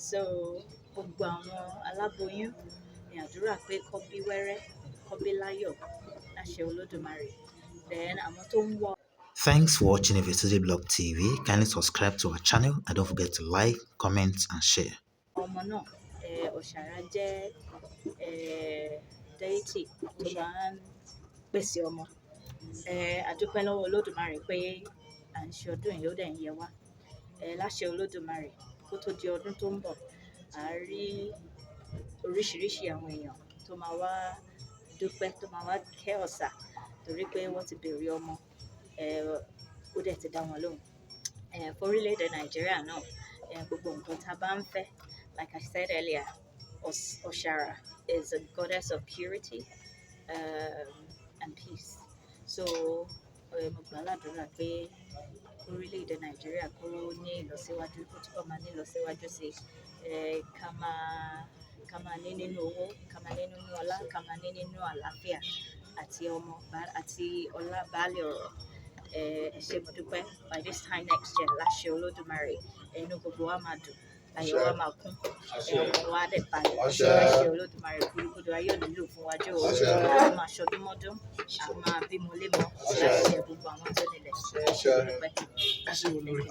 So gbogbo àwọn aláboyún ní àdúrà pé kó bí wẹ́rẹ́, kó bí láyọ̀ láṣẹ Olódùmarè. Then àwọn tó ń wọ. Thanks for watching Ifecityblog TV. Kindly subscribe to our channel and don't forget to like, comment and share. Ọmọ náà, Osara jẹ́ deity tó máa ń pèsè ọmọ. A dúpẹ́ lọ́wọ́ Olódùmarè pé à ń ṣe ọdún yìí ó dẹ̀ ń yẹ wá. Láṣẹ Olódùmarè kó tó di ọdún tó ń bọ̀, à rí oríṣiríṣi àwọn èèyàn tó máa wá dúpẹ́, tó máa wá kẹ́ ọ̀sà torí pé wọ́n ti béèrè ọmọ, ó dẹ̀ ti dá wọn lóhùn. Orílẹ̀-èdè Nàìjíríà náà, gbogbo nǹkan tá a bá ń fẹ́, like I said earlier, Osara is a goddess of purity and peace. So mo gbà ládùúrà pé orílẹ̀-èdè Nàìjíríà kó ní ìlọsíwájú, kó túbọ̀ máa ní ìlọsíwájú sí ká máa ní nínú owó, ká máa ní nínú ọlá, ká máa ní nínú àlàáfíà àti ọmọ àti ọlá baálé ọ̀rọ̀. Ṣé mo dúpẹ́ by this time next year láṣẹ Olódùmarè inú gbogbo wa máa dùn, ayọ̀ wa máa kún, ọmọ wa dẹ̀ balẹ̀ láṣẹ Olódùmarè. Gbogbo ayé ò nílò fún wájú o, a máa ṣọdún mọ́dún, a máa bímọ lémọ láṣẹ gbogbo àwọn tó nílẹ̀. Ṣé mo dúpẹ́?